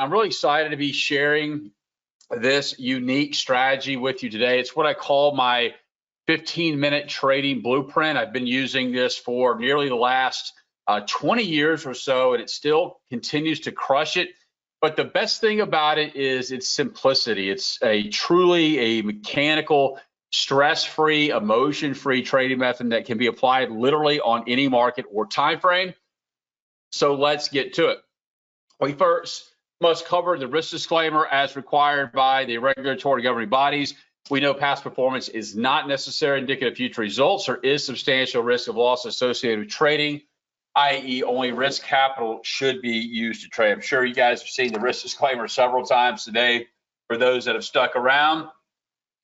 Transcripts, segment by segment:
I'm really excited to be sharing this unique strategy with you today. It's what I call my 15-minute trading blueprint. I've been using this for nearly the last 20 years or so, and it still continues to crush it. But the best thing about it is its simplicity. It's truly a mechanical, stress-free, emotion-free trading method that can be applied literally on any market or time frame. So let's get to it. We first must cover the risk disclaimer as required by the regulatory governing bodies. We know past performance is not necessarily indicative of future results. There is substantial risk of loss associated with trading, i.e. only risk capital should be used to trade. I'm sure you guys have seen the risk disclaimer several times today for those that have stuck around,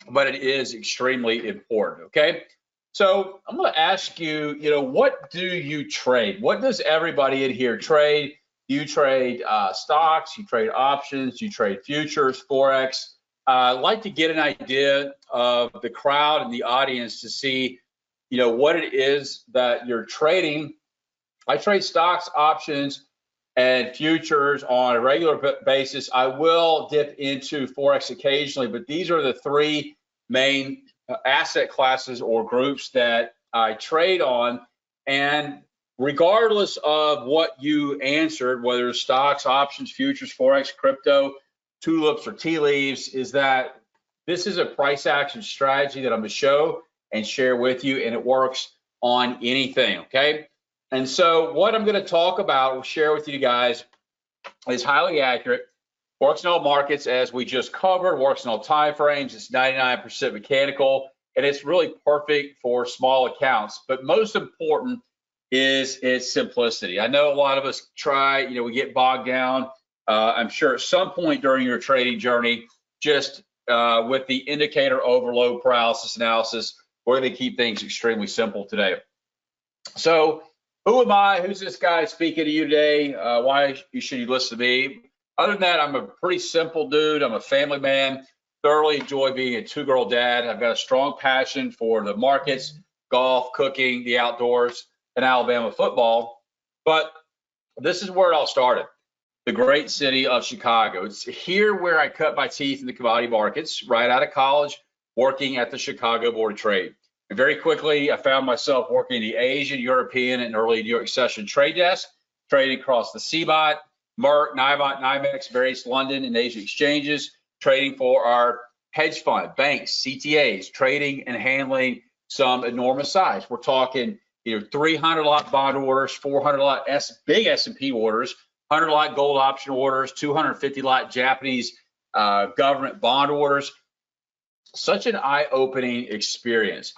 but it is extremely important, okay? So I'm going to ask you, what do you trade? What does everybody in here trade? You trade stocks, you trade options, you trade futures, Forex. I'd like to get an idea of the crowd and the audience to see, what it is that you're trading. I trade stocks, options, and futures on a regular basis. I will dip into Forex occasionally, but these are the three main asset classes or groups that I trade on. And regardless of what you answered, whether it's stocks, options, futures, Forex, crypto, tulips, or tea leaves, is that this is a price action strategy that I'm going to show and share with you, and it works on anything, okay? And so what I'm going to talk about, share with you guys, is highly accurate. Works in all markets, as we just covered, works in all time frames. It's 99% mechanical, and it's really perfect for small accounts. But most important is its simplicity. I know a lot of us try, we get bogged down. I'm sure at some point during your trading journey, just with the indicator overload paralysis analysis, we're going to keep things extremely simple today. So who am I? Who's this guy speaking to you today? Why should you listen to me? Other than that, I'm a pretty simple dude. I'm a family man, thoroughly enjoy being a two-girl dad. I've got a strong passion for the markets, golf, cooking, the outdoors, and Alabama football. But this is where it all started, the great city of Chicago. It's here where I cut my teeth in the commodity markets, right out of college, working at the Chicago Board of Trade. And very quickly, I found myself working the Asian, European, and early New York session trade desk, trading across the CBOT, Merck, NYBOT, NYMEX, various London and Asia exchanges, trading for our hedge fund, banks, CTAs, trading and handling some enormous size. We're talking 300-lot bond orders, 400-lot big S&P orders, 100-lot gold option orders, 250-lot Japanese government bond orders. Such an eye-opening experience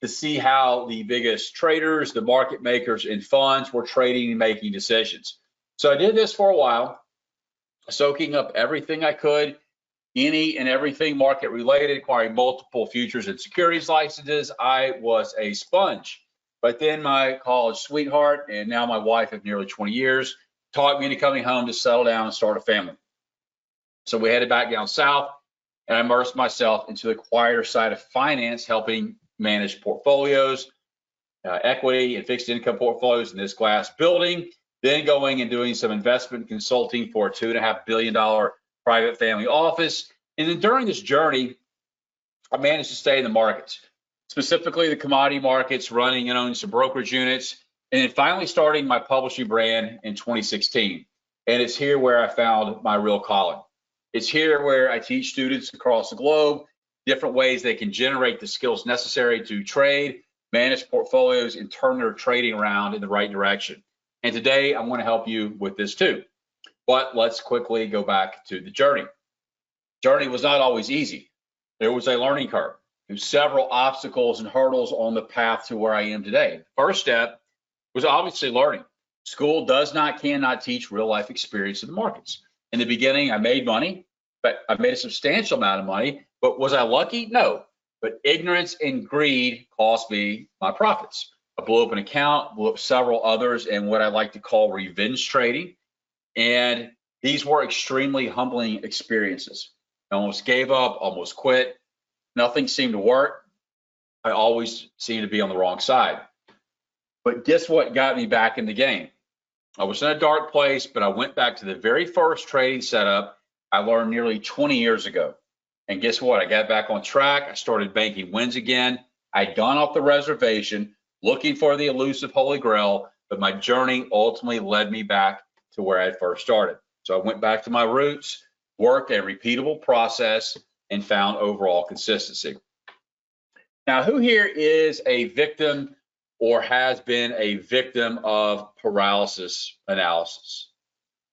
to see how the biggest traders, the market makers, and funds were trading and making decisions. So I did this for a while, soaking up everything I could, any and everything market related, acquiring multiple futures and securities licenses. I was a sponge. But then my college sweetheart, and now my wife of nearly 20 years, taught me into coming home to settle down and start a family. So we headed back down south, and I immersed myself into the quieter side of finance, helping manage portfolios, equity and fixed income portfolios in this glass building, then going and doing some investment consulting for a $2.5 billion private family office. And then during this journey, I managed to stay in the markets, specifically the commodity markets, running and owning some brokerage units, and then finally starting my publishing brand in 2016. And it's here where I found my real calling. It's here where I teach students across the globe different ways they can generate the skills necessary to trade, manage portfolios, and turn their trading around in the right direction. And today I'm going to help you with this too. But let's quickly go back to the journey. Journey was not always easy. There was a learning curve. There were several obstacles and hurdles on the path to where I am today. First step was obviously learning. School cannot teach real life experience in the markets. In the beginning, I made money, but I made a substantial amount of money. But was I lucky? No. But ignorance and greed cost me my profits. I blew up an account, blew up several others, and what I like to call revenge trading. And these were extremely humbling experiences. I almost gave up, almost quit. Nothing seemed to work. I always seemed to be on the wrong side. But guess what got me back in the game? I was in a dark place, but I went back to the very first trading setup I learned nearly 20 years ago. And guess what? I got back on track. I started banking wins again. I'd gone off the reservation looking for the elusive Holy Grail, but my journey ultimately led me back to where I first started. So I went back to my roots, worked a repeatable process, and found overall consistency. Now, who here is a victim or has been a victim of paralysis analysis?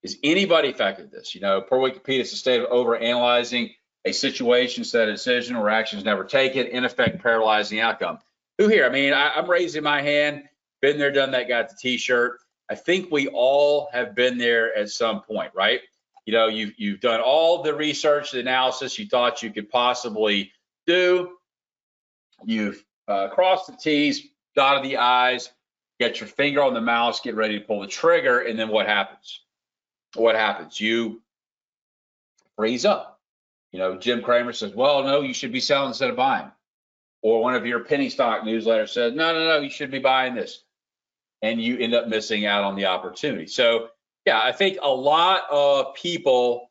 Is anybody affected this? You know, per Wikipedia, it's a state of overanalyzing a situation, set a decision, or actions never taken, in effect paralyzing the outcome. Who here? I mean, I'm raising my hand, been there, done that, got the t-shirt. I think we all have been there at some point, right? You know, you've done all the research, the analysis you thought you could possibly do. You've crossed the T's, dotted the I's, get your finger on the mouse, get ready to pull the trigger, and then what happens? What happens? You freeze up. You know, Jim Cramer says, well, no, you should be selling instead of buying. Or one of your penny stock newsletters says, no, you should be buying this. And you end up missing out on the opportunity. So, yeah, I think a lot of people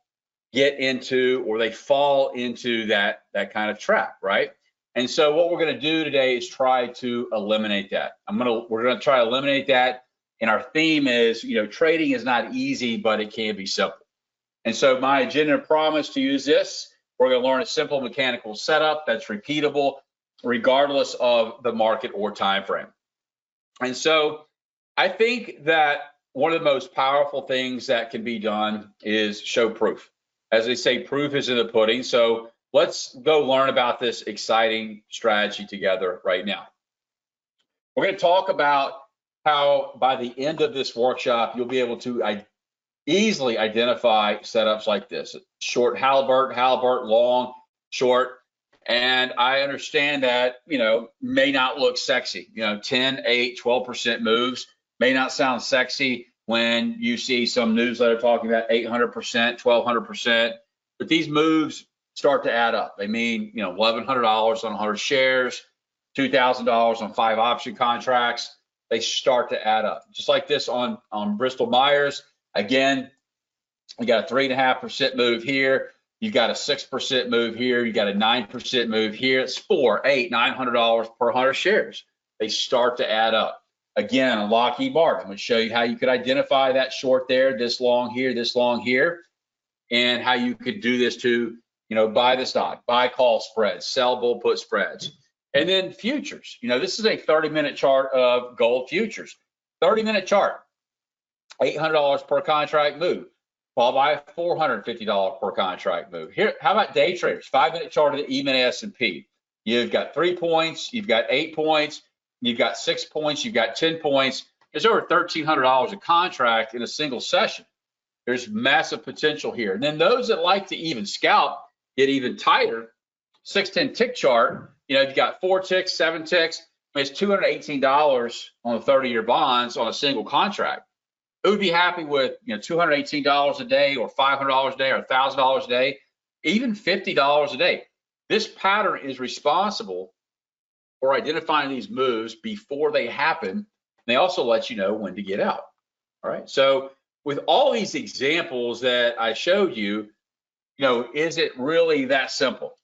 get into, or they fall into that kind of trap, right? And so what we're going to do today is try to eliminate that. We're going to try to eliminate that. And our theme is, you know, trading is not easy, but it can be simple. And so my agenda and promise to use this, we're going to learn a simple mechanical setup that's repeatable regardless of the market or time frame. And so I think that one of the most powerful things that can be done is show proof. As they say, proof is in the pudding. So let's go learn about this exciting strategy together right now. We're going to talk about how by the end of this workshop, you'll be able to easily identify setups like this: short Halliburton, long, short. And I understand that, you know, may not look sexy. You know, 10, 8, 12% moves may not sound sexy when you see some newsletter talking about 800%, 1200%. But these moves start to add up. They mean, you know, $1,100 on 100 shares, $2,000 on 5 option contracts. They start to add up. Just like this on Bristol Myers. Again, you got a 3.5% move here. You got a 6% move here. You got a 9% move here. It's $400, $800, $900 per 100 shares. They start to add up. Again, on Lockheed Martin, I'm going to show you how you could identify that short there, this long here, and how you could do this to, you know, buy the stock, buy call spreads, sell bull put spreads. And then futures. You know, this is a 30-minute chart of gold futures. 30-minute chart, $800 per contract move, followed by a $450 per contract move. Here, how about day traders? 5-minute chart of the E-mini S&P. You've got 3 points, you've got 8 points, you've got 6 points, you've got 10 points. There's over $1,300 a contract in a single session. There's massive potential here. And then those that like to even scalp get even tighter. 610 tick chart. You know, you've got 4 ticks, 7 ticks. I mean, it's $218 on the 30-year bonds on a single contract. Who would be happy with, you know, $218 a day, or $500 a day, or $1,000 a day, even $50 a day? This pattern is responsible for identifying these moves before they happen. They also let you know when to get out. All right. So with all these examples that I showed you, you know, is it really that simple?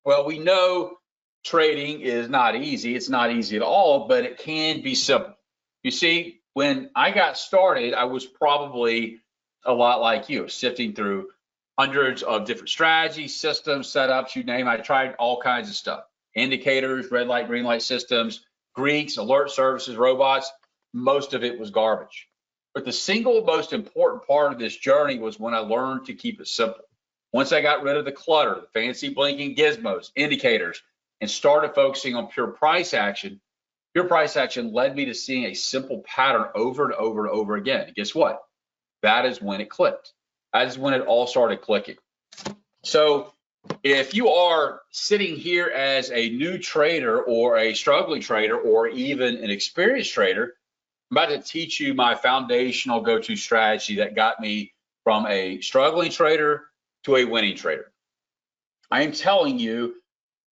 Well, we know trading is not easy. It's not easy at all, but it can be simple. You see, when I got started, I was probably a lot like you, sifting through hundreds of different strategies, systems, setups, you name it. I tried all kinds of stuff. Indicators, red light, green light systems, Greeks, alert services, robots. Most of it was garbage. But the single most important part of this journey was when I learned to keep it simple. Once I got rid of the clutter, the fancy blinking gizmos, indicators, and started focusing on pure price action led me to seeing a simple pattern over and over and over again. And guess what? That is when it clicked. That is when it all started clicking. So if you are sitting here as a new trader or a struggling trader or even an experienced trader, I'm about to teach you my foundational go-to strategy that got me from a struggling trader to a winning trader. I am telling you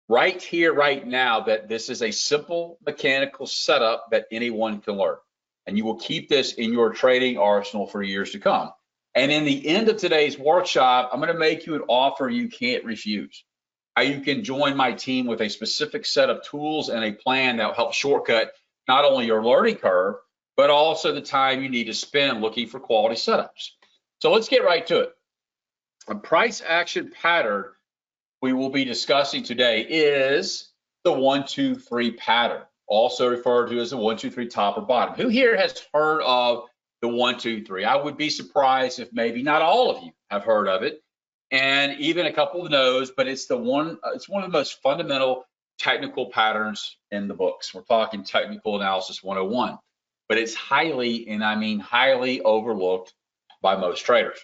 right here, right now, that this is a simple mechanical setup that anyone can learn. and you will keep this in your trading arsenal for years to come. And in the end of today's workshop, I'm going to make you an offer you can't refuse. How you can join my team with a specific set of tools and a plan that will help shortcut not only your learning curve, but also the time you need to spend looking for quality setups. So let's get right to it. A price action pattern we will be discussing today is the 1, 2, 3 pattern, also referred to as the 1, 2, 3 top or bottom. Who here has heard of the 1, 2, 3? I would be surprised if maybe not all of you have heard of it, and even a couple of no's, but it's one of the most fundamental technical patterns in the books. We're talking technical analysis 101, but it's highly, and I mean highly, overlooked by most traders.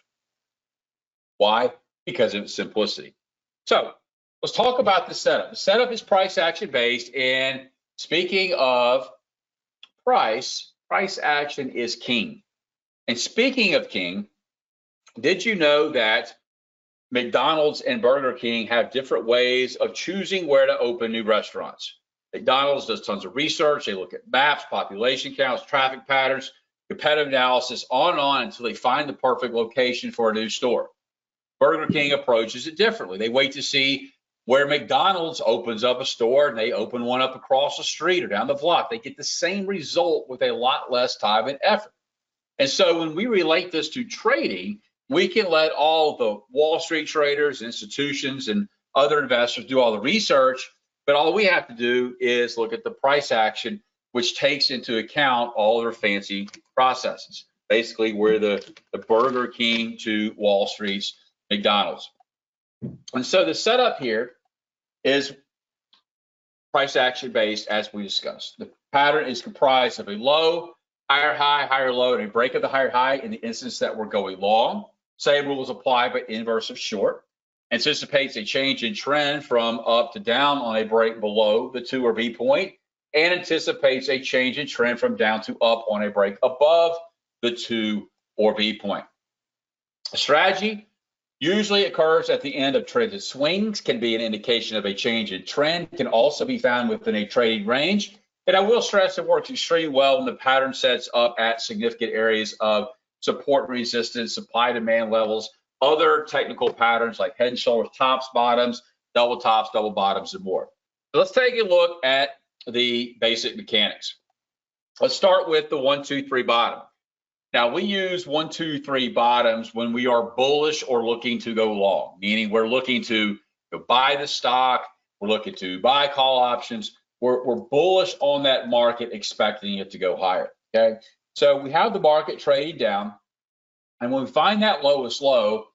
Why? Because of its simplicity. So let's talk about the setup. The setup is price action based, and speaking of price action is king. And speaking of king, did you know that McDonald's and Burger King have different ways of choosing where to open new restaurants? McDonald's does tons of research. They look at maps, population counts, traffic patterns, competitive analysis, on and on until they find the perfect location for a new store. Burger King approaches it differently. They wait to see where McDonald's opens up a store, and they open one up across the street or down the block. They get the same result with a lot less time and effort. And so when we relate this to trading, we can let all the Wall Street traders, institutions, and other investors do all the research, but all we have to do is look at the price action, which takes into account all their fancy processes. Basically, we're the Burger King to Wall Street's McDonald's. And so the setup here is price action based, as we discussed. The pattern is comprised of a low, higher high, higher low, and a break of the higher high in the instance that we're going long. Same rules apply, but inverse of short. Anticipates a change in trend from up to down on a break below the 2 or B point, and anticipates a change in trend from down to up on a break above the 2 or B point. A strategy usually occurs at the end of trended swings, can be an indication of a change in trend, can also be found within a trading range. And I will stress it works extremely well when the pattern sets up at significant areas of support and resistance, supply demand levels, other technical patterns like head and shoulders, tops, bottoms, double tops, double bottoms, and more. So let's take a look at the basic mechanics. Let's start with the 1, 2, 3 bottom. Now, we use 1, 2, 3 bottoms when we are bullish or looking to go long, meaning we're looking to buy the stock, we're looking to buy call options, we're bullish on that market, expecting it to go higher, okay? So we have the market trading down, and when we find that lowest low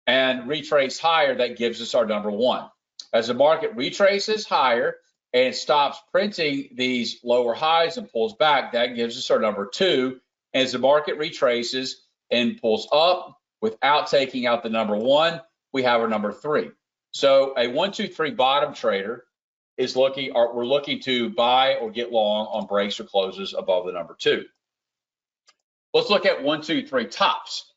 and retrace higher, that gives us our number 1. As the market retraces higher and stops printing these lower highs and pulls back, that gives us our number 2. As the market retraces and pulls up without taking out the number 1, we have our number 3. So a 1, 2, 3 bottom trader is we're looking to buy or get long on breaks or closes above the number 2. Let's look at 1, 2, 3 tops.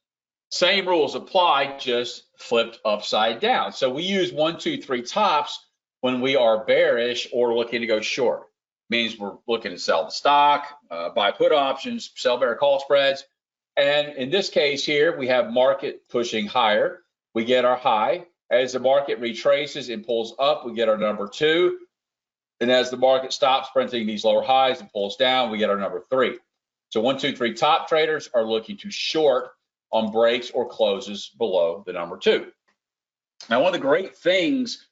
Same rules apply, just flipped upside down. So we use 1, 2, 3 tops when we are bearish or looking to go short. Means we're looking to sell the stock, buy put options, sell bear call spreads. And in this case here, we have market pushing higher. We get our high. As the market retraces and pulls up, we get our number 2. And as the market stops printing these lower highs and pulls down, we get our number 3. So 1, 2, 3 top traders are looking to short on breaks or closes below the number 2. Now, one of the great things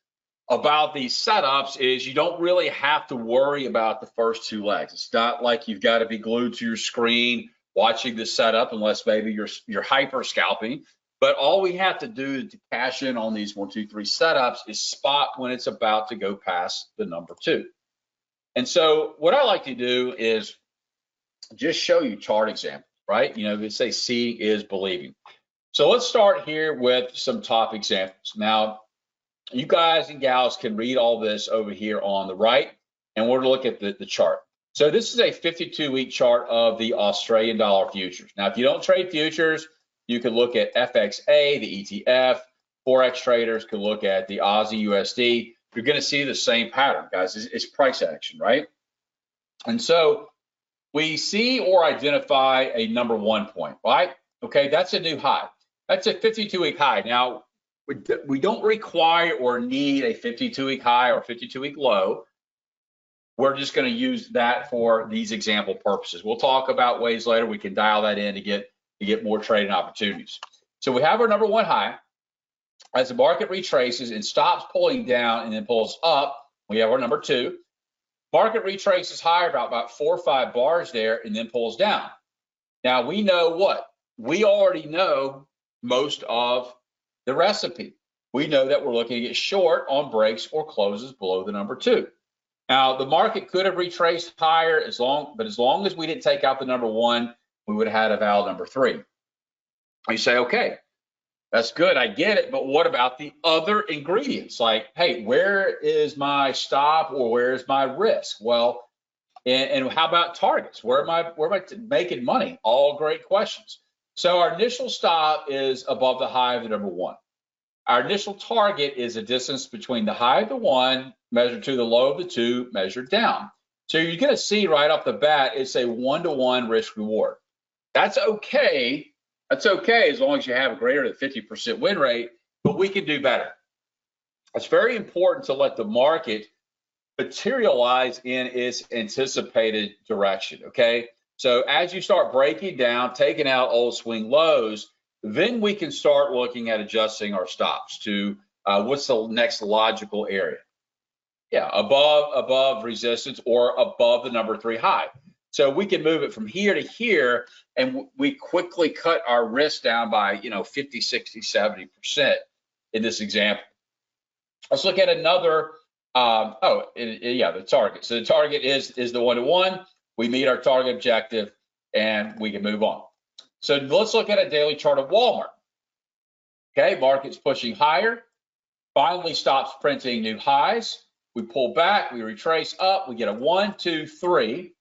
about these setups is you don't really have to worry about the first 2 legs. It's not like you've got to be glued to your screen watching the setup, unless maybe you're hyper scalping. But all we have to do to cash in on these 1, 2, 3 setups is spot when it's about to go past the number 2. And so what I like to do is just show you chart examples, right? You know, they say seeing is believing. So let's start here with some top examples. Now, you guys and gals can read all this over here on the right, and we're going to look at the chart. So this is a 52-week chart of the Australian dollar futures. Now, if you don't trade futures, you can look at FXA, the ETF. Forex traders can look at the Aussie USD. You're going to see the same pattern, guys. It's price action, right? And so we see or identify a number 1 point, right? Okay, that's a new high. That's a 52-week high. Now, we don't require or need a 52-week high or 52-week low. We're just going to use that for these example purposes. We'll talk about ways later we can dial that in to get more trading opportunities. So we have our number 1 high. As the market retraces and stops pulling down and then pulls up, we have our number 2. Market retraces higher about 4 or 5 bars there and then pulls down. Now we know what? We already know most of the recipe. We know that we're looking to get short on breaks or closes below the number 2. Now the market could have retraced higher as long as we didn't take out the number 1, we would have had a valid number 3. You say, okay, that's good, I get it, but what about the other ingredients? Like, hey, where is my stop or where is my risk? Well, and how about targets? Where am I making money? All great questions. So our initial stop is above the high of the number 1. Our initial target is a distance between the high of the 1 measured to the low of the 2 measured down. So you're going to see right off the bat, it's a 1-to-1 risk reward. That's okay. That's okay as long as you have a greater than 50% win rate, but we can do better. It's very important to let the market materialize in its anticipated direction, okay? So as you start breaking down, taking out old swing lows, then we can start looking at adjusting our stops to what's the next logical area. Yeah, above resistance or above the number 3 high. So we can move it from here to here, and we quickly cut our risk down by 50, 60, 70% in this example. Let's look at another. The target. So the target is the 1-to-1. We meet our target objective, and we can move on. So let's look at a daily chart of Walmart. Okay, market's pushing higher, finally stops printing new highs. We pull back, we retrace up, we get a 1, 2, 3.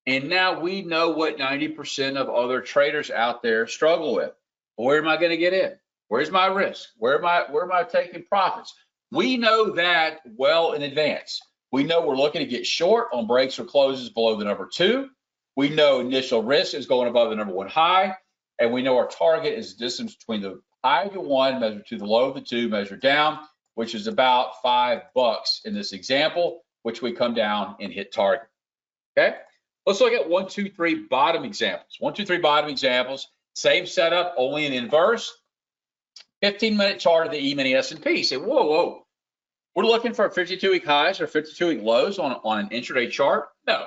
And now we know what 90% of other traders out there struggle with. Where am I going to get in? Where's my risk? Where am I taking profits? We know that well in advance. We know we're looking to get short on breaks or closes below the number 2. We know initial risk is going above the number 1 high. And we know our target is the distance between the high of the 1 measured to the low of the 2 measured down, which is about $5 in this example, which we come down and hit target. Okay. Let's look at 1, 2, 3 bottom examples. 1, 2, 3 bottom examples. Same setup, only in inverse. 15-minute chart of the E-mini S&P. Say, whoa. We're looking for 52-week highs or 52-week lows on an intraday chart? No.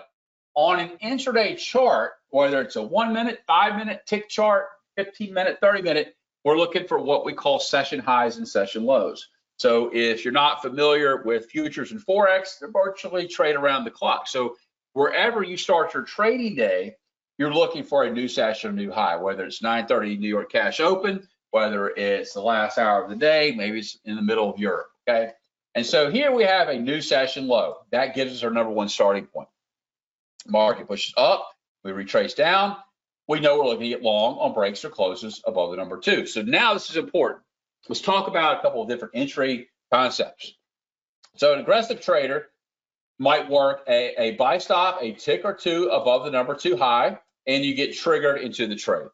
On an intraday chart, whether it's a 1-minute, 5-minute tick chart, 15-minute, 30-minute, we're looking for what we call session highs and session lows. So if you're not familiar with futures and Forex, they virtually trade around the clock. So wherever you start your trading day, you're looking for a new session, a new high, whether it's 9:30 New York cash open, whether it's the last hour of the day, maybe it's in the middle of Europe, okay? And so here we have a new session low. That gives us our number 1 starting point. Market pushes up, we retrace down. We know we're looking to get long on breaks or closes above the number 2. So now this is important. Let's talk about a couple of different entry concepts. So an aggressive trader might work a buy stop, a tick or 2 above the number 2 high, and you get triggered into the trade.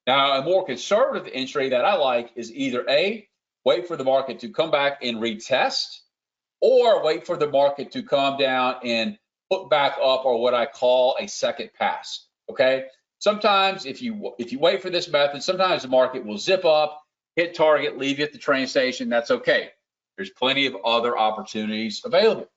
Now, a more conservative entry that I like is either A, wait for the market to come back and retest, or wait for the market to come down and put back up, or what I call a second pass, okay? Sometimes if you wait for this method, sometimes the market will zip up, hit target, leave you at the train station. That's okay. There's plenty of other opportunities available.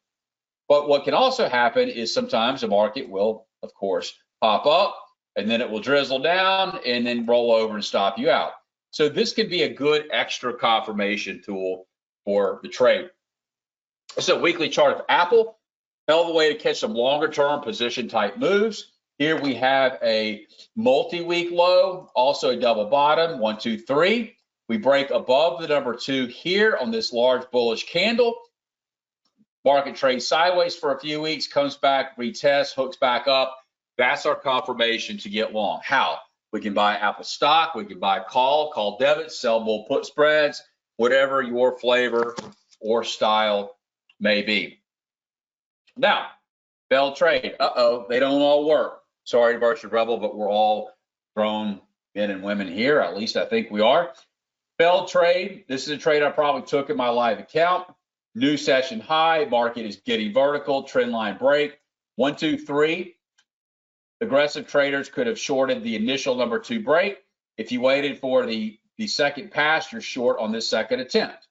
But what can also happen is sometimes the market will, of course, pop up, and then it will drizzle down and then roll over and stop you out. So this could be a good extra confirmation tool for the trade. This is a weekly chart of Apple. Hell of a way to catch some longer term position type moves. Here we have a multi-week low, also a double bottom, 1, 2, 3. We break above the number 2 here on this large bullish candle. Market trades sideways for a few weeks, comes back, retests, hooks back up. That's our confirmation to get long. How? We can buy Apple stock, we can buy call debit, sell bull put spreads, whatever your flavor or style may be. Now, failed trade. They don't all work. Sorry to burst your bubble, but we're all grown men and women here. At least I think we are. Failed trade. This is a trade I probably took in my live account. New session high. Market is getting vertical. Trend line break. 1, 2, 3. Aggressive traders could have shorted the initial number 2 break. If you waited for the second pass, you're short on this second attempt.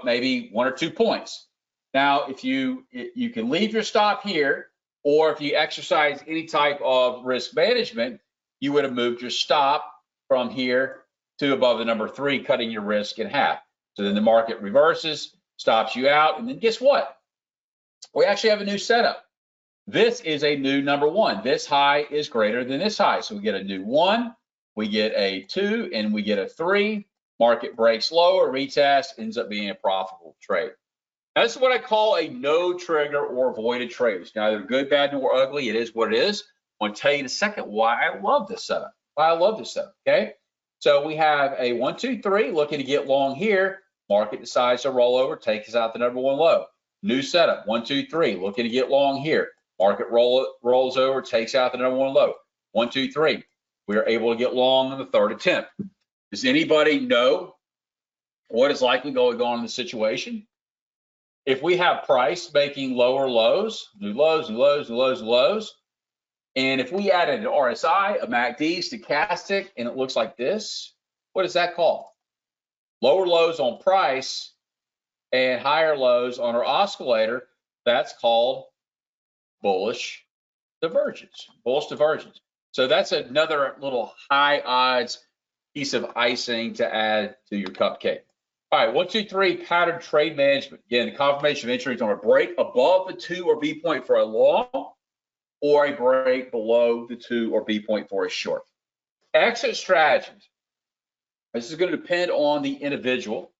Maybe 1 or 2 points. Now, if you can leave your stop here, or if you exercise any type of risk management, you would have moved your stop from here to above the number 3, cutting your risk in half. So then the market reverses, stops you out, and then guess what? We actually have a new setup. This is a new number 1. This high is greater than this high. So we get a new 1, we get a 2, and we get a 3. Market breaks lower, retest, ends up being a profitable trade. Now, this is what I call a no trigger or avoided trade. It's neither good, bad, nor ugly. It is what it is. I want to tell you in a second why I love this setup. Okay? So we have a 1, 2, 3 looking to get long here. Market decides to roll over, takes us out the number 1 low. New setup, 1, 2, 3 looking to get long here. Market rolls over, takes out the number 1 low. 1, 2, 3. We are able to get long on the third attempt. Does anybody know what is likely going on in the situation? If we have price making lower lows, new lows, new lows, new lows, new lows, and if we added an RSI, a MACD, stochastic, and it looks like this, what is that called? Lower lows on price and higher lows on our oscillator, that's called bullish divergence, So that's another little high odds piece of icing to add to your cupcake. All right, 1, 2, 3, pattern trade management. Again, the confirmation of entry is on a break above the 2 or B point for a long, or a break below the 2 or B point for a short. Exit strategies. This is going to depend on the individual.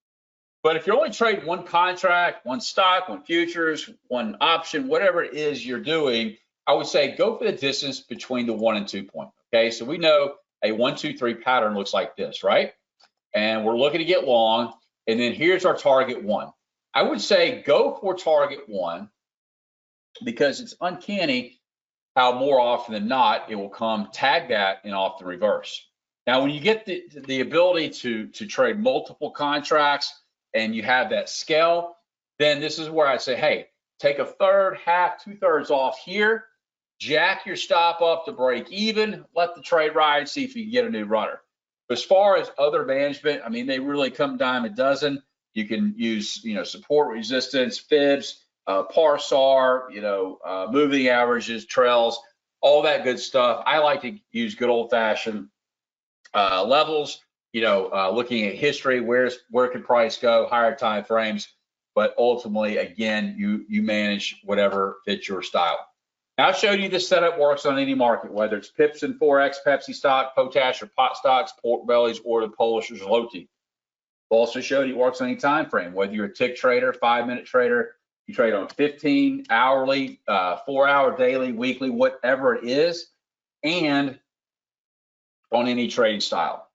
But if you're only trading one contract, one stock, one futures, one option, whatever it is you're doing, I would say go for the distance between the 1 and 2 point. Okay, so we know a 1, 2, 3 pattern looks like this, right? And we're looking to get long. And then here's our target 1. I would say go for target 1 because it's uncanny how more often than not it will come tag that and often reverse. Now, when you get the ability to trade multiple contracts and you have that scale, then this is where I say, hey, take a third, half, 2/3 off here, jack your stop up to break even, let the trade ride, see if you can get a new runner. As far as other management, I mean, they really come dime a dozen. You can use, support, resistance, fibs, PAR-SAR, moving averages, trails, all that good stuff. I like to use good old-fashioned levels, looking at history, where can price go, higher time frames, but ultimately, again, you manage whatever fits your style. Now, I showed you this setup works on any market, whether it's pips and Forex, Pepsi stock, potash or pot stocks, pork bellies, or the Polish or Zloty. Also showed you it works on any time frame, whether you're a tick trader, 5-minute trader, you trade on 15, hourly, 4-hour, daily, weekly, whatever it is, and on any trading style.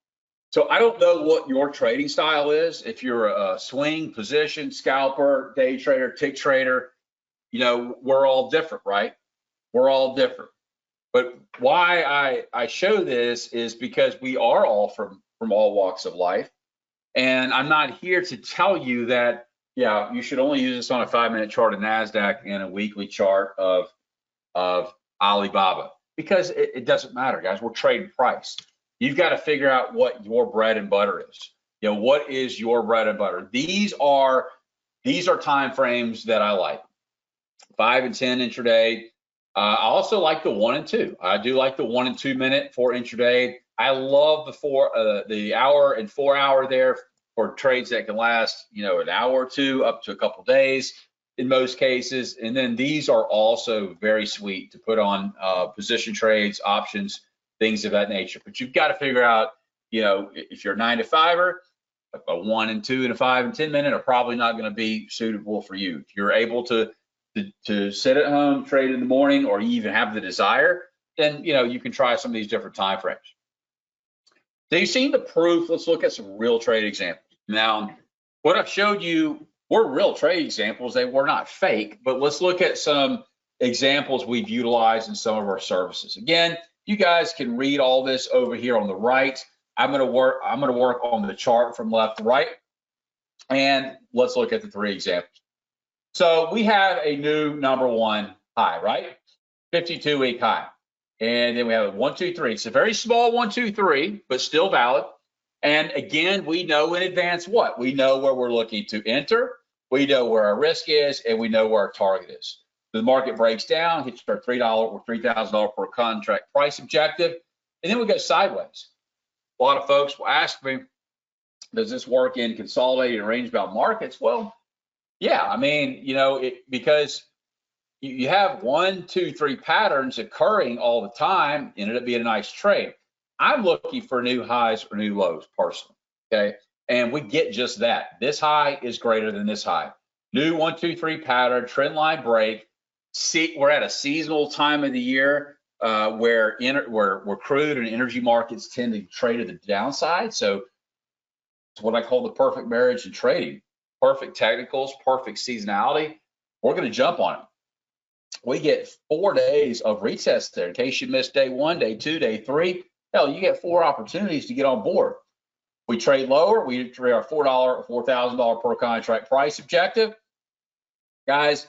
So I don't know what your trading style is. If you're a swing, position, scalper, day trader, tick trader, we're all different, right? We're all different. But why I show this is because we are all from all walks of life. And I'm not here to tell you that, you should only use this on a 5-minute chart of NASDAQ and a weekly chart of Alibaba, because it doesn't matter, guys. We're trading price. You've got to figure out what your bread and butter is. What is your bread and butter? These are time frames that I like. 5 and 10 intraday. I also like the 1 and 2. I do like the 1 and 2 minute for intraday. I love the hour and 4 hour there for trades that can last, an hour or two up to a couple days in most cases. And then these are also very sweet to put on position trades, options, things of that nature. But you've got to figure out, if you're a 9 to 5er, a 1 and 2 and a 5 and 10 minute are probably not going to be suitable for you. If you're able to sit at home, trade in the morning, or you even have the desire, then you can try some of these different time frames. So you've seen the proof. Let's look at some real trade examples. Now, what I've showed you were real trade examples. They were not fake, but let's look at some examples we've utilized in some of our services. Again, you guys can read all this over here on the right. I'm going to work on the chart from left to right, and let's look at the 3 examples. So we have a new number 1 high, right? 52-week high. And then we have a 1, 2, 3. It's a very small 1, 2, 3, but still valid. And again, we know in advance what? We know where we're looking to enter, we know where our risk is, and we know where our target is. The market breaks down, hits our $3 or $3,000 per contract price objective, and then we go sideways. A lot of folks will ask me, does this work in consolidated range-bound markets? Well, yeah, I mean, because you have 1, 2, 3 patterns occurring all the time, ended up being a nice trade. I'm looking for new highs or new lows personally, okay? And we get just that. This high is greater than this high. New 1, 2, 3 pattern, trend line break. See, we're at a seasonal time of the year where crude and energy markets tend to trade at the downside. So it's what I call the perfect marriage in trading. Perfect technicals, perfect seasonality. We're going to jump on it. We get 4 days of retest there in case you missed day 1, day 2, day 3. Hell, you get 4 opportunities to get on board. We trade lower. We trade our $4 or $4,000 per contract price objective. Guys,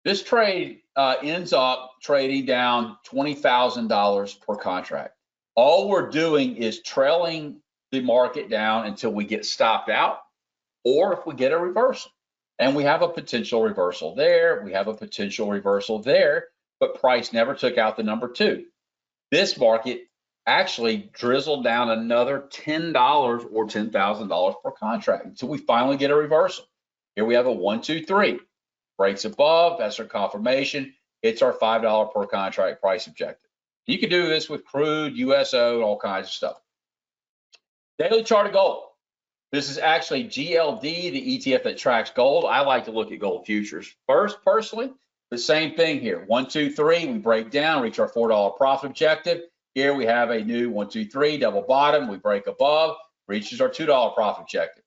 this trade ends up trading down $20,000 per contract. All we're doing is trailing the market down until we get stopped out, or if we get a reversal. And we have a potential reversal there. We have a potential reversal there, but price never took out the number 2. This market actually drizzled down another $10 or $10,000 per contract until we finally get a reversal. Here we have a 1, 2, 3. Breaks above, that's our confirmation. It's our $5 per contract price objective. You can do this with crude, USO, all kinds of stuff. Daily chart of gold. This is actually GLD, the ETF that tracks gold. I like to look at gold futures first, personally. The same thing here. 1, 2, 3, we break down, reach our $4 profit objective. Here we have a new 1, 2, 3, double bottom. We break above, reaches our $2 profit objective.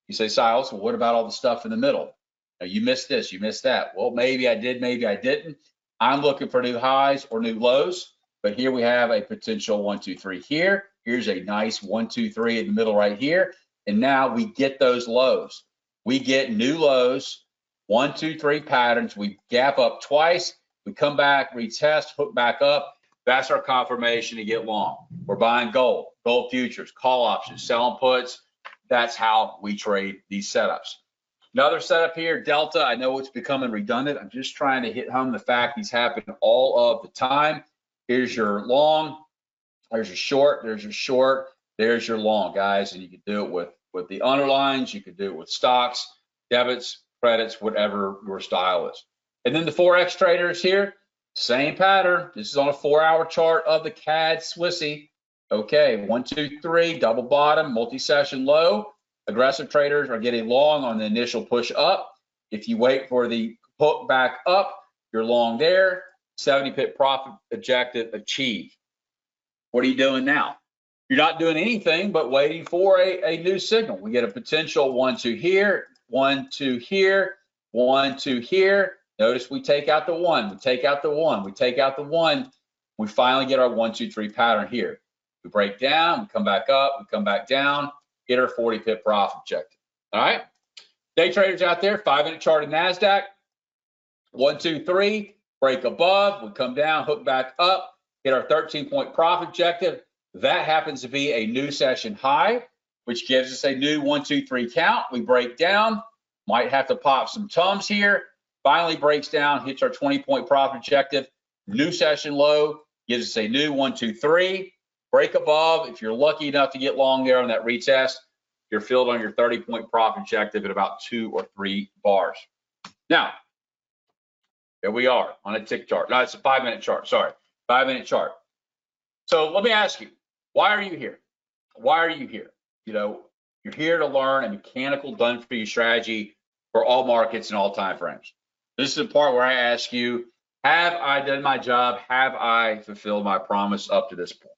You say, Silas, well, what about all the stuff in the middle? Now, you missed this, you missed that. Well, maybe I did, maybe I didn't. I'm looking for new highs or new lows, but here we have a potential 1, 2, 3 here. Here's a nice 1, 2, 3 in the middle right here. And now we get those lows. We get new lows, 1, 2, 3 patterns. We gap up twice. We come back, retest, hook back up. That's our confirmation to get long. We're buying gold, gold futures, call options, selling puts. That's how we trade these setups. Another setup here, Delta. I know it's becoming redundant. I'm just trying to hit home the fact these happen all of the time. Here's your long, there's your short, there's your short, there's your long, guys. And you can do it with the underlines. You can do it with stocks, debits, credits, whatever your style is. And then the Forex traders here, same pattern. This is on a 4-hour chart of the CAD Swissy. Okay, 1, 2, 3, double bottom, multi-session low. Aggressive traders are getting long on the initial push up. If you wait for the hook back up, you're long there. 70 pip profit objective achieved. What are you doing now? You're not doing anything but waiting for a new signal. We get a potential 1, 2 here, 1, 2 here, 1, 2 here. Notice we take out the 1, we take out the 1, we take out the 1. We finally get our 1, 2, 3 pattern here. We break down, we come back up, we come back down, get our 40 pip profit objective. All right. Day traders out there, 5-minute chart of NASDAQ, 1, 2, 3, break above, we come down, hook back up, get our 13-point profit objective. That happens to be a new session high, which gives us a new 1, 2, 3 count. We break down, might have to pop some tums here. Finally breaks down, hits our 20-point profit objective. New session low, gives us a new 1, 2, 3. Break above. If you're lucky enough to get long there on that retest, you're filled on your 30-point profit objective at about 2 or 3 bars. Now, here we are on a tick chart. No, it's a 5-minute chart. Sorry, 5-minute chart. So let me ask you, why are you here? Why are you here? You're here to learn a mechanical done-for-you strategy for all markets and all time frames. This is the part where I ask you, have I done my job? Have I fulfilled my promise up to this point?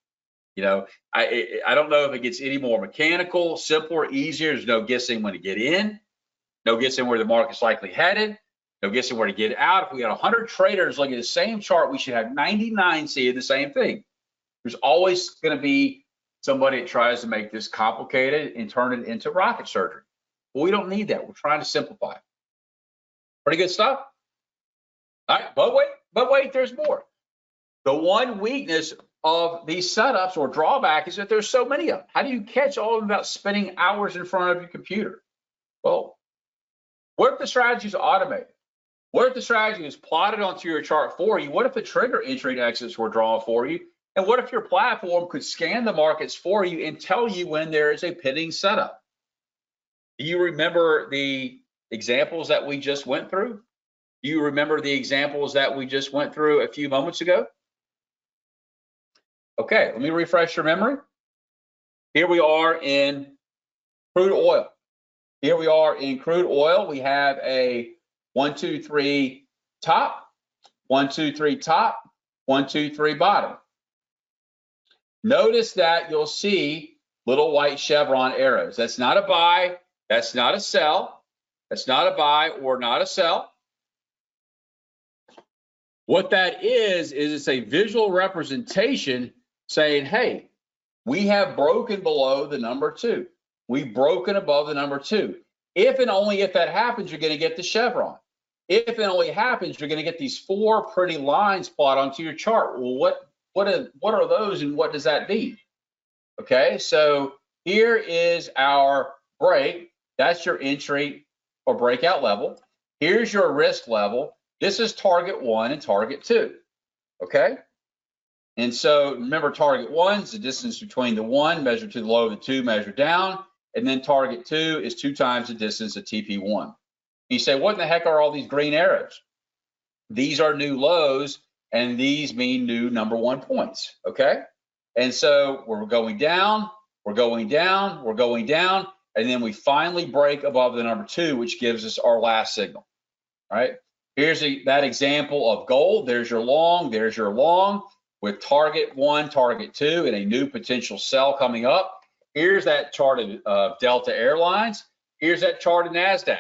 I don't know if it gets any more mechanical, simpler, easier. There's no guessing when to get in, no guessing where the market's likely headed. No guessing where to get out. If we had 100 traders looking at the same chart, we should have 99 seeing the same thing. There's always going to be somebody that tries to make this complicated and turn it into rocket surgery. Well, we don't need that. We're trying to simplify it. Pretty good stuff. All right, but wait, there's more. The one weakness of these setups or drawback is that there's so many of them. How do you catch all of them without spending hours in front of your computer? Well, what if the strategy is automated? What if the strategy is plotted onto your chart for you? What if the trigger entry and exits were drawn for you? And what if your platform could scan the markets for you and tell you when there is a pending setup? Do you remember the examples that we just went through? Do you remember the examples that we just went through a few moments ago? Okay, let me refresh your memory. Here we are in crude oil. Here we are in crude oil. We have a 1, 2, 3 top, 1, 2, 3 top, 1, 2, 3 bottom. Notice that you'll see little white chevron arrows. That's not a buy. That's not a sell. That's not a buy or not a sell. What that is it's a visual representation saying, hey, we have broken below the number 2. We've broken above the number 2. If and only if that happens, you're going to get the chevron. If it only happens, you're going to get these 4 pretty lines plotted onto your chart. Well, what are those and what does that mean? Okay, so here is our break. That's your entry or breakout level. Here's your risk level. This is target 1 and target 2. Okay? And so remember, target 1 is the distance between the 1 measured to the low of the 2 measured down. And then target 2 is 2 times the distance of TP1. And you say, what in the heck are all these green arrows? These are new lows, and these mean new number 1 points. Okay? And so we're going down, we're going down, we're going down, and then we finally break above the number 2, which gives us our last signal. All right? Here's that example of gold. There's your long with target 1, target 2, and a new potential sell coming up. Here's that chart of Delta Airlines. Here's that chart of NASDAQ.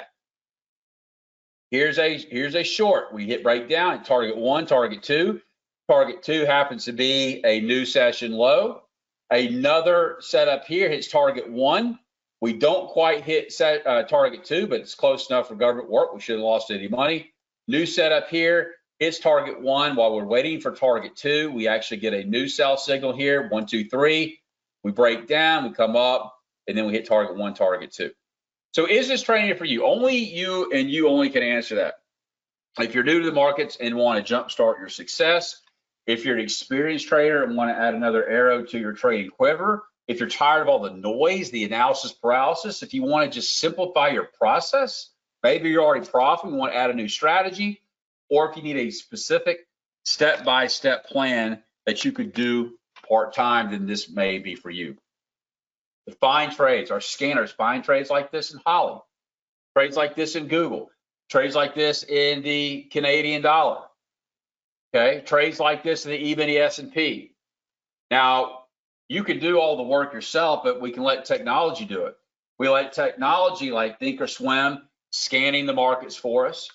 Here's a short. We hit right down at target 1, target 2. Target 2 happens to be a new session low. Another setup here hits target 1. We don't quite hit target 2, but it's close enough for government work. We shouldn't have lost any money. New setup here, hits target 1. While we're waiting for target 2, we actually get a new sell signal here, 1, 2, 3. We break down, we come up, and then we hit target 1, target 2. So is this training for you? Only you and you only can answer that. If you're new to the markets and want to jumpstart your success, if you're an experienced trader and want to add another arrow to your trading quiver, if you're tired of all the noise, the analysis paralysis, if you want to just simplify your process, maybe you're already profiting, you want to add a new strategy, or if you need a specific step-by-step plan that you could do part-time, then this may be for you. The find trades, our scanners find trades like this in Holly, trades like this in Google, trades like this in the Canadian dollar, okay? Trades like this in the E-mini S&P. Now, you can do all the work yourself, but we can let technology do it. We let technology like Thinkorswim scanning the markets for us,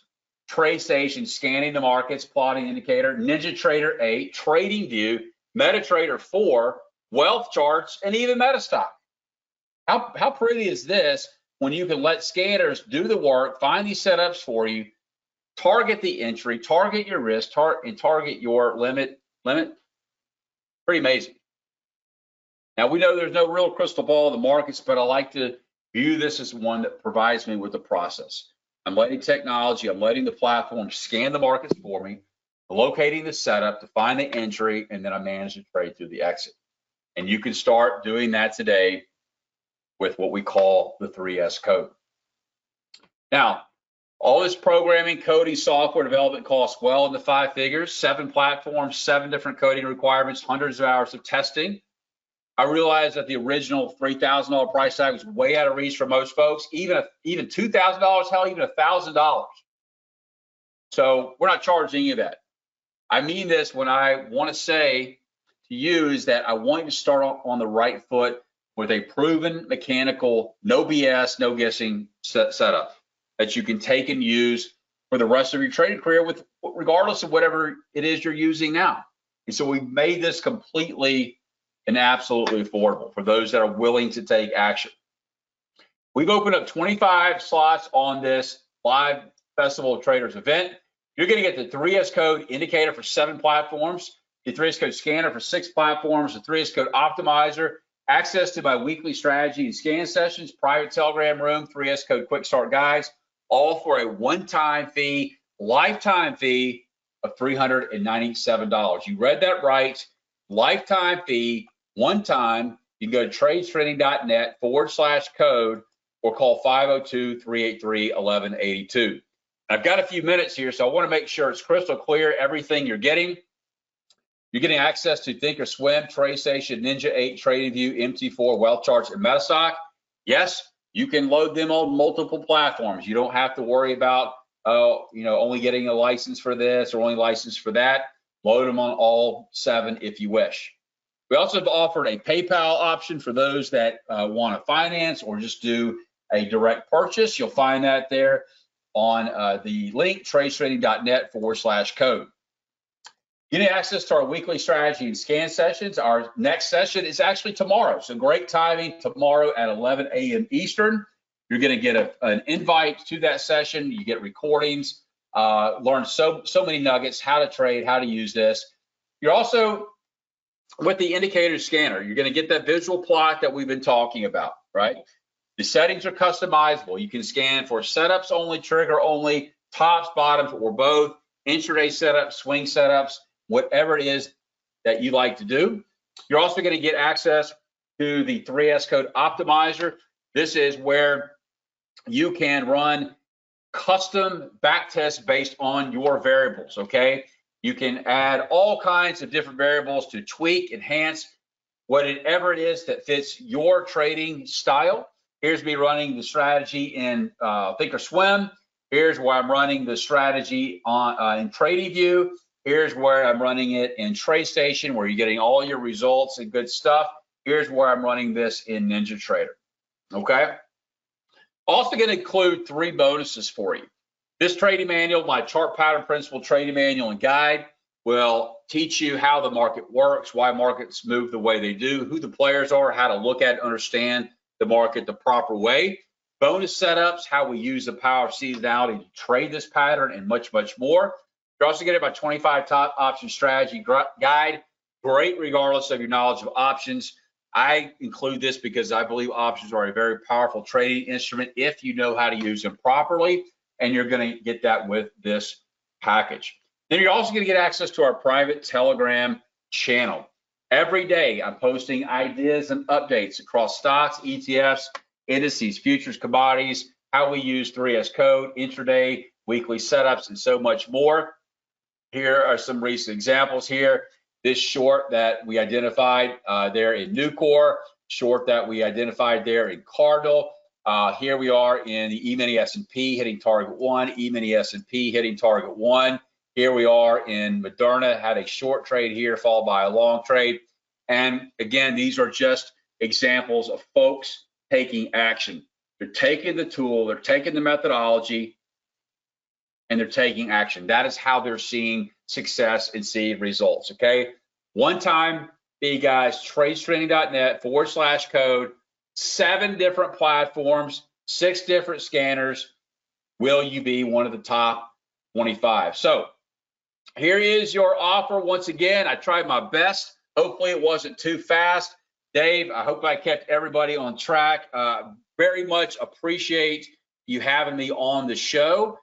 TradeStation scanning the markets, plotting indicator, NinjaTrader 8, TradingView, MetaTrader 4, wealth charts, and even MetaStock. How pretty is this when you can let scanners do the work, find these setups for you, target the entry, target your risk, and target your limit? Pretty amazing. Now, we know there's no real crystal ball in the markets, but I like to view this as one that provides me with the process. I'm letting technology, I'm letting the platform scan the markets for me, locating the setup to find the entry, and then I manage the trade through the exit. And you can start doing that today with what we call the 3S code. Now, all this programming, coding, software development costs well into 5 figures, 7 platforms, 7 different coding requirements, hundreds of hours of testing. I realized that the original $3,000 price tag was way out of reach for most folks, even $2,000, hell, even $1,000. So we're not charging any of that. I mean this when I want to say to you is that I want you to start on the right foot with a proven mechanical, no BS, no guessing setup that you can take and use for the rest of your trading career, with regardless of whatever it is you're using now. And so we made this completely and absolutely affordable for those that are willing to take action. We've opened up 25 slots on this live Festival of Traders event. You're going to get the 3S code indicator for 7 platforms, the 3S code scanner for 6 platforms, the 3S code optimizer, access to my weekly strategy and scan sessions, private Telegram room, 3S code quick start guides, all for a one-time fee, lifetime fee of $397. You read that right. Lifetime fee, one time. You can go to tradestraining.net/code or call 502-383-1182. I've got a few minutes here, so I want to make sure it's crystal clear everything you're getting. You're getting access to Thinkorswim, TradeStation, Ninja 8, TradingView, MT4, Wealth Charts, and Metastock. Yes, you can load them on multiple platforms. You don't have to worry about only getting a license for this or only license for that. Load them on all 7 if you wish. We also have offered a PayPal option for those that want to finance or just do a direct purchase. You'll find that there on the link, tradestraining.net/code. Getting access to our weekly strategy and scan sessions. Our next session is actually tomorrow. So great timing, tomorrow at 11 a.m. Eastern. You're going to get an invite to that session. You get recordings, learn so many nuggets, how to trade, how to use this. You're also, with the indicator scanner, you're going to get that visual plot that we've been talking about, right? The settings are customizable. You can scan for setups only, trigger only, tops, bottoms, or both, intraday setups, swing setups, whatever it is that you like to do. You're also going to get access to the 3S code optimizer. This is where you can run custom back tests based on your variables, okay? You can add all kinds of different variables to tweak, enhance, whatever it is that fits your trading style. Here's me running the strategy in Thinkorswim. Here's where I'm running the strategy on in TradingView. Here's where I'm running it in TradeStation, where you're getting all your results and good stuff. Here's where I'm running this in NinjaTrader, okay? Also going to include 3 bonuses for you. This trading manual, my chart pattern principle trading manual and guide, will teach you how the market works, why markets move the way they do, who the players are, how to look at and understand the market the proper way. Bonus setups, how we use the power of seasonality to trade this pattern, and much, much more. You're also getting my 25 top option strategy guide. Great regardless of your knowledge of options. I include this because I believe options are a very powerful trading instrument if you know how to use them properly, and you're going to get that with this package. Then you're also going to get access to our private Telegram channel. Every day I'm posting ideas and updates across stocks, ETFs, indices, futures, commodities, how we use 3S code, intraday, weekly setups, and so much more. Here are some recent examples here. This short that we identified there in Nucor, short that we identified there in Cardinal. Here we are in the E-mini S&P hitting target 1, E-mini S&P hitting target 1. Here we are in Moderna, had a short trade here followed by a long trade. And again, these are just examples of folks taking action. They're taking the tool, they're taking the methodology, and they're taking action. That is how they're seeing success and seeing results, okay? One time fee, guys, tradestraining.net/code, 7 different platforms, 6 different scanners. Will you be one of the top 25? So here is your offer. Once again, I tried my best. Hopefully it wasn't too fast. Dave, I hope I kept everybody on track. Very much appreciate you having me on the show.